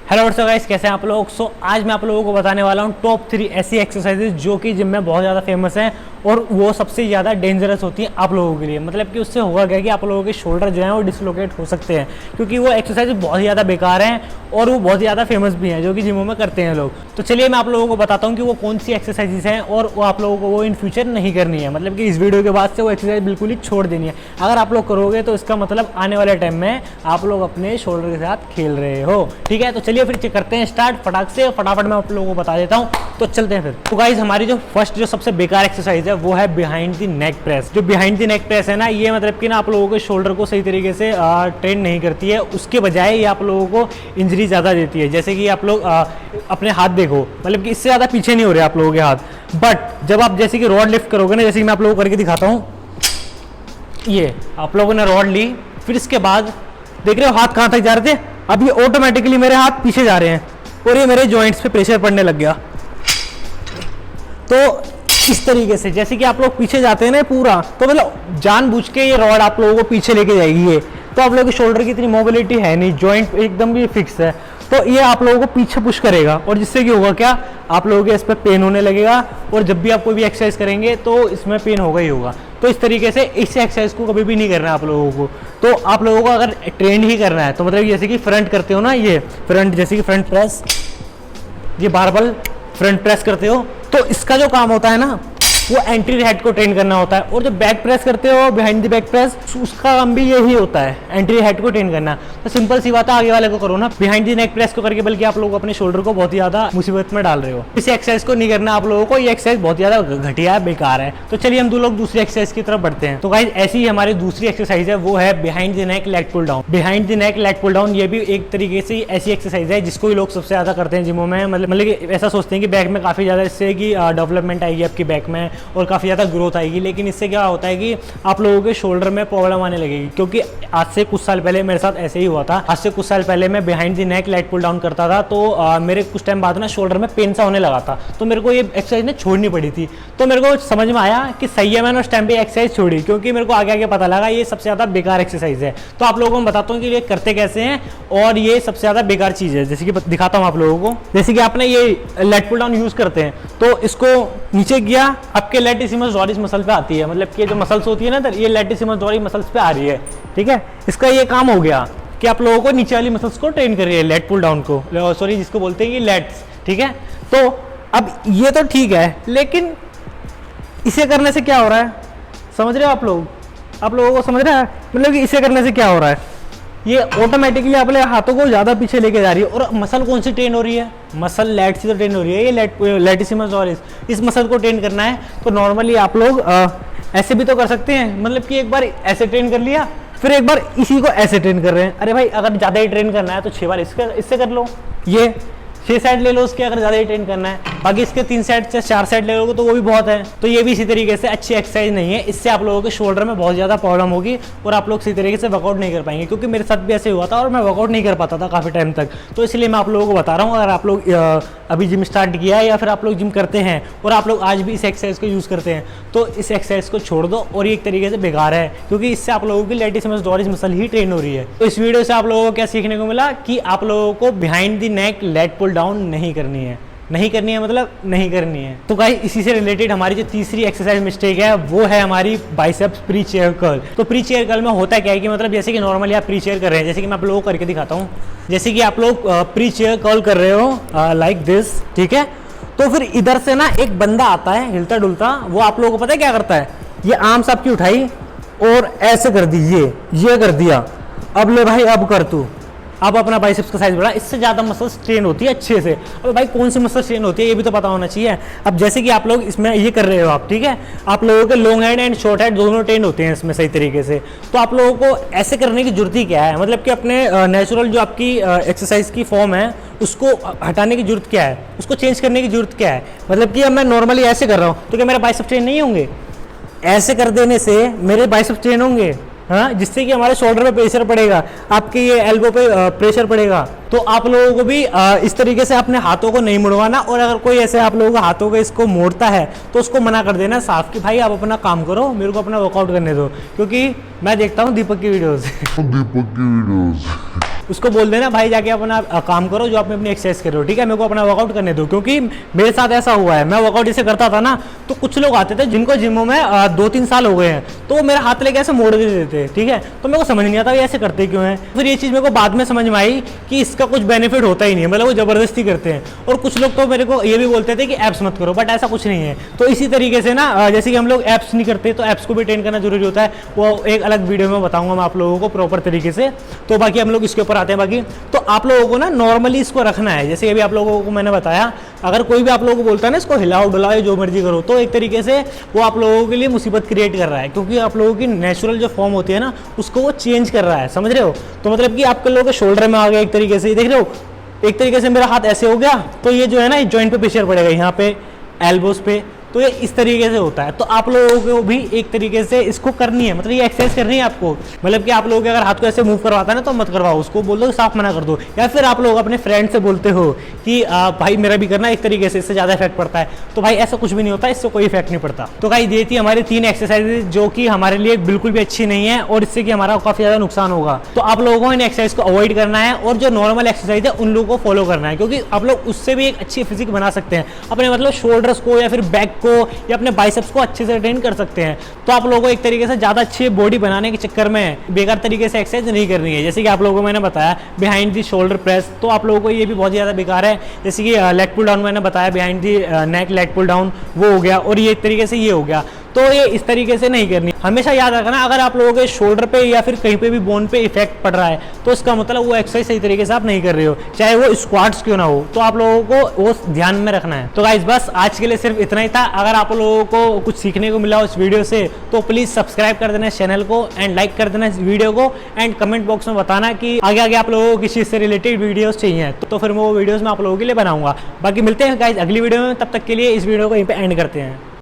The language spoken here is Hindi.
हेलो व्हाट्सअप गाइस, कैसे हैं आप लोग। आज मैं आप लोगों को बताने वाला हूं टॉप 3 ऐसी एक्सरसाइजेज जो कि जिम में बहुत ज़्यादा फेमस हैं और वो सबसे ज़्यादा डेंजरस होती हैं आप लोगों के लिए। मतलब कि उससे होगा क्या कि आप लोगों के शोल्डर जो हैं वो डिसलोकेट हो सकते हैं, क्योंकि वो एक्सरसाइज बहुत ज़्यादा बेकार हैं और वो बहुत ज़्यादा फेमस भी हैं जो कि जिमों में करते हैं लोग। तो चलिए मैं आप लोगों को बताता हूँ कि वो कौन सी एक्सरसाइजेज हैं और वो आप लोगों को वो इन फ्यूचर नहीं करनी है। मतलब कि इस वीडियो के बाद से वो एक्सरसाइज बिल्कुल ही छोड़ देनी है। अगर आप लोग करोगे तो इसका मतलब आने वाले टाइम में आप लोग अपने शोल्डर के साथ खेल रहे हो। ठीक है, तो चलिए फिर करते हैं स्टार्ट फटाक से। फटाफट मैं आप लोगों को बता देता हूँ, तो चलते हैं फिर। तो गाइज हमारी जो फर्स्ट जो सबसे बेकार एक्सरसाइज है वो है बिहाइंड द नेक प्रेस। जो बिहाइंड द नेक प्रेस है ना, ये मतलब कि ना आप लोगों के शोल्डर को सही तरीके से ट्रेन नहीं करती है, उसके बजाय ये आप लोगों को इंजरी ज़्यादा देती है। जैसे कि आप लोग अपने हाथ देखो, मतलब कि इससे ज़्यादा पीछे नहीं हो रहे आप लोगों के हाथ, बट जब आप जैसे कि रॉड लिफ्ट करोगे ना, जैसे कि मैं आप लोगों को करके दिखाता हूँ, ये आप लोगों ने रॉड ली, फिर इसके बाद देख रहे हो हाथ कहाँ तक जा रहे थे, अब ये ऑटोमेटिकली मेरे हाथ पीछे जा रहे हैं और ये मेरे जॉइंट्स पे प्रेशर पड़ने लग गया। तो इस तरीके से जैसे कि आप लोग पीछे जाते हैं ना पूरा, तो मतलब जानबूझ के ये रॉड आप लोगों को पीछे लेके जाएगी ये। तो आप लोगों के शोल्डर की इतनी मोबिलिटी है नहीं, जॉइंट एकदम भी फिक्स है, तो ये आप लोगों को पीछे पुश करेगा और जिससे कि होगा क्या, आप लोगों के इस पर पेन होने लगेगा और जब भी आप कोई भी एक्सरसाइज करेंगे तो इसमें पेन होगा ही होगा। तो इस तरीके से इस एक्सरसाइज को कभी भी नहीं करना है आप लोगों को। तो आप लोगों को अगर ट्रेंड ही करना है तो मतलब जैसे कि फ्रंट करते हो ना, ये फ्रंट जैसे कि फ्रंट प्रेस, ये बारबल फ्रंट प्रेस करते हो, तो इसका जो काम होता है ना वो एंटी हेड को ट्रेन करना होता है। और जो बैक प्रेस करते हो बिहाइंड द बैक प्रेस, उसका काम भी यही होता है, एंटी हेड को ट्रेन करना। तो सिंपल सी बात है, आगे वाले को करो ना बिहाइंड द नेक प्रेस को करके, बल्कि आप लोग अपने शोल्डर को बहुत ज्यादा मुसीबत में डाल रहे हो। इस एक्सरसाइज को नहीं करना आप लोगों को, ये एक्सरसाइज बहुत ज्यादा घटिया है, बेकार है। तो चलिए हम दो लोग दूसरी एक्सरसाइज की तरफ बढ़ते हैं। तो गाइस ऐसी ही हमारी दूसरी एक्सरसाइज है, वो है behind the neck leg pull down. Behind the neck leg pull down ये भी एक तरीके से ऐसी एक्सरसाइज है जिसको लोग सबसे ज्यादा करते हैं जिमों में। मतलब ऐसा सोचते हैं कि बैक में काफी ज्यादा इससे कि डेवलपमेंट आएगी आपकी बैक में और काफी ज्यादा ग्रोथ आएगी, लेकिन इससे क्या होता है कि आप लोगों के शोल्डर में प्रॉब्लम आने लगेगी। क्योंकि आज से कुछ साल पहले मेरे साथ ऐसे ही हुआ था। आज से कुछ साल पहले मैं behind the neck leg pull down करता था, तो मेरे कुछ टाइम बाद ना शोल्डर में पेन सा होने लगा था, तो मेरे को ये एक्सरसाइज ने छोड़नी पड़ी थी। तो मेरे को समझ में आया कि सही है, मैंने उस टाइम पे एक्सरसाइज छोड़ी, क्योंकि मेरे को आगे आगे पता लगा ये सबसे ज्यादा बेकार एक्सरसाइज है। तो आप लोगों को मैं बताता हूँ कि ये करते कैसे हैं और ये सबसे ज्यादा बेकार चीज है। जैसे कि दिखाता हूँ आप लोगों को, जैसे कि आपने ये लेग पुल डाउन यूज करते हैं, तो इसको नीचे किया, आपके लैटिसिमस डोरिस मसल पे आती है, मतलब कि जो मसल्स होती है ना, ये लैटिसिमस डोरिस मसल्स पे आ रही है। ठीक है, इसका ये काम हो गया कि आप लोगों को नीचे वाली मसल्स को ट्रेन कर रही है, लेग पुल डाउन को, सॉरी जिसको बोलते हैं ये लैट्स। ठीक है, तो अब ये तो ठीक है, लेकिन इसे करने से क्या हो रहा है, समझ रहे हो आप लोग? आप लोगों को समझ रहे हैं मतलब कि इसे करने से क्या हो रहा है, ये ऑटोमेटिकली अपने हाथों को ज्यादा पीछे लेके जा रही है। और मसल कौन सी ट्रेन हो रही है? मसल लैट से तो ट्रेन हो रही है, ये लैटिसिमस डोरिस, इस मसल को ट्रेन करना है। तो नॉर्मली आप लोग ऐसे भी तो कर सकते हैं, मतलब कि एक बार ऐसे ट्रेन कर लिया, फिर एक बार इसी को ऐसे ट्रेन कर रहे हैं। अरे भाई अगर ज्यादा ही ट्रेन करना है तो 6 बार इससे कर लो, ये 6 सेट ले लो उसके, अगर ज़्यादा ही ट्रेन करना है। बाकी इसके 3 सेट से 4 सेट ले लोगे तो वो भी बहुत है। तो ये भी इसी तरीके से अच्छी एक्सरसाइज नहीं है, इससे आप लोगों के शोल्डर में बहुत ज़्यादा प्रॉब्लम होगी और आप लोग सही तरीके से वर्कआउट नहीं कर पाएंगे। क्योंकि मेरे साथ भी ऐसे हुआ था और मैं वर्कआउट नहीं कर पाता था काफ़ी टाइम तक। तो इसलिए मैं आप लोगों को बता रहा हूँ, अगर आप लोग अभी जिम स्टार्ट किया है या फिर आप लोग जिम करते हैं और आप लोग आज भी इस एक्सरसाइज को यूज़ करते हैं, तो इस एक्सरसाइज को छोड़ दो। और ये एक तरीके से बेकार है, क्योंकि इससे आप लोगों की लैटिसिमस डोरिस मसल ही ट्रेन हो रही है। तो इस वीडियो से आप लोगों को क्या सीखने को मिला कि आप लोगों को behind the neck leg pull down नहीं करनी है। नहीं करनी है मतलब नहीं करनी है। तो गाइस इसी से रिलेटेड हमारी जो तीसरी एक्सरसाइज मिस्टेक है वो है हमारी बाइसेप्स प्री चेयर कर्ल। तो प्री चेयर कर्ल में होता क्या है कि मतलब जैसे कि नॉर्मली आप प्री चेयर कर रहे हैं, जैसे कि मैं आप लोगों को करके दिखाता हूँ, जैसे कि आप लोग प्री चेयर कर्ल कर रहे हो लाइक दिस। ठीक है, तो फिर इधर से ना एक बंदा आता है हिलता डुलता, वो आप लोगों को पता है क्या करता है, ये आर्म्स आपकी उठाई और ऐसे कर दी, ये कर दिया, अब ले भाई अब कर तू, अब अपना बाइसेप्स का साइज बढ़ा। इससे ज़्यादा मसल्स ट्रेन होती है अच्छे से। अब भाई कौन सी मसल्स ट्रेन होती है ये भी तो पता होना चाहिए। अब जैसे कि आप लोग इसमें ये कर रहे हो आप, ठीक है, आप लोगों के long hand and short hand दोनों ट्रेन होते हैं इसमें सही तरीके से। तो आप लोगों को ऐसे करने की जरूरत ही क्या है, मतलब कि अपने नेचुरल जो आपकी एक्सरसाइज की फॉर्म है उसको हटाने की जरूरत क्या है, उसको चेंज करने की जरूरत क्या है। मतलब कि अब मैं नॉर्मली ऐसे कर रहा हूँ तो क्या मेरा बाइसेप्स ट्रेन नहीं होंगे? ऐसे कर देने से मेरे बाइसेप्स ट्रेन होंगे, हाँ, जिससे कि हमारे शोल्डर पे प्रेशर पड़ेगा, आपके ये एल्बो पे प्रेशर पड़ेगा। तो आप लोगों को भी इस तरीके से अपने हाथों को नहीं मुड़वाना। और अगर कोई ऐसे आप लोगों के हाथों को इसको मोड़ता है तो उसको मना कर देना साफ कि भाई आप अपना काम करो, मेरे को अपना वर्कआउट करने दो। क्योंकि मैं देखता हूँ दीपक की वीडियोस उसको बोल देना भाई जाके अपना काम करो जो आप अपनी एक्सरसाइज कर रहे हो, ठीक है, मेरे को अपना वर्कआउट करने दो। क्योंकि मेरे साथ ऐसा हुआ है, मैं वर्कआउट जैसे करता था ना, तो कुछ लोग आते थे जिनको जिमों में 2-3 साल हो गए हैं, तो वो मेरा हाथ लेके ऐसे मोड़ देते थे, ठीक है, तो मेरे को समझ नहीं आता ये ऐसे करते क्यों है। फिर ये चीज़ मेरे को बाद में समझ में आई कि इसका कुछ बेनिफिट होता ही नहीं है, मतलब वो जबरदस्ती करते हैं। और कुछ लोग तो मेरे को ये भी बोलते थे कि एप्स मत करो, बट ऐसा कुछ नहीं है। तो इसी तरीके से ना जैसे कि हम लोग एप्स नहीं करते तो एप्स को भी ट्रेन करना जरूरी होता है, वो एक अलग वीडियो में बताऊंगा मैं आप लोगों को प्रॉपर तरीके से। तो बाकी हम लोग इसके ऊपर आते हैं। बाकी तो आप लोगों को ना नॉर्मली इसको रखना है, जैसे अभी आप लोगों को मैंने बताया, अगर कोई भी आप लोगों को बोलता है ना इसको हिलाओ डुलाओ जो मर्जी करो, तो एक तरीके से वो आप लोगों के लिए मुसीबत क्रिएट कर रहा है, क्योंकि आप लोगों की नेचुरल जो फॉर्म होती है ना उसको वो चेंज कर रहा है, समझ रहे हो। तो मतलब कि आपके लोगों के शोल्डर में आ गया एक तरीके से, देख रहे हो, एक तरीके से मेरा हाथ ऐसे हो गया, तो ये जो है ना जॉइंट पे प्रेशर पड़ेगा, यहाँ पे एल्बोस पे, तो ये इस तरीके से होता है। तो आप लोगों को भी एक तरीके से इसको करनी है, मतलब ये एक्सरसाइज करनी है आपको। मतलब कि आप लोगों के अगर हाथ को ऐसे मूव करवाता है ना तो मत करवाओ, उसको बोल दो साफ मना कर दो। या फिर आप लोग अपने फ्रेंड से बोलते हो कि भाई मेरा भी करना, एक तरीके से इससे ज़्यादा इफेक्ट पड़ता है, तो भाई ऐसा कुछ भी नहीं होता, इससे कोई इफेक्ट नहीं पड़ता। तो भाई ये थी हमारी 3 एक्सरसाइजेज जो कि हमारे लिए बिल्कुल भी अच्छी नहीं है और इससे कि हमारा काफ़ी ज़्यादा नुकसान होगा। तो आप लोगों को इन एक्सरसाइज को अवॉइड करना है और जो नॉर्मल एक्सरसाइज है उन लोगों को फॉलो करना है, क्योंकि आप लोग उससे भी एक अच्छी फिजिक बना सकते हैं अपने, मतलब शोल्डर्स को या फिर बैक को या अपने बाइसेप्स को अच्छे से ट्रेन कर सकते हैं। तो आप लोगों को एक तरीके से ज़्यादा अच्छी बॉडी बनाने के चक्कर में बेकार तरीके से एक्सरसाइज नहीं करनी है। जैसे कि आप लोगों को मैंने बताया बिहाइंड दी शोल्डर प्रेस, तो आप लोगों को ये भी बहुत ज़्यादा बेकार है। जैसे कि लेग पुल डाउन मैंने बताया, behind the neck leg pull down वो हो गया, और ये एक तरीके से ये हो गया। तो ये इस तरीके से नहीं करनी। हमेशा याद रखना अगर आप लोगों के शोल्डर पे या फिर कहीं पे भी बोन पे इफेक्ट पड़ रहा है तो इसका मतलब वो एक्सरसाइज सही तरीके से आप नहीं कर रहे हो, चाहे वो स्क्वाट्स क्यों ना हो। तो आप लोगों को वो ध्यान में रखना है। तो गाइस बस आज के लिए सिर्फ इतना ही था। अगर आप लोगों को कुछ सीखने को मिला उस वीडियो से तो प्लीज सब्सक्राइब कर देना इस चैनल को एंड लाइक कर देना इस वीडियो को, एंड कमेंट बॉक्स में बताना कि आगे आगे आप लोगों को किस चीज से रिलेटेड वीडियोस चाहिए, तो फिर मैं वो वीडियोस में आप लोगों के लिए बनाऊंगा। बाकी मिलते हैं गाइस अगली वीडियो में, तब तक के लिए इस वीडियो को यहीं पे एंड करते हैं।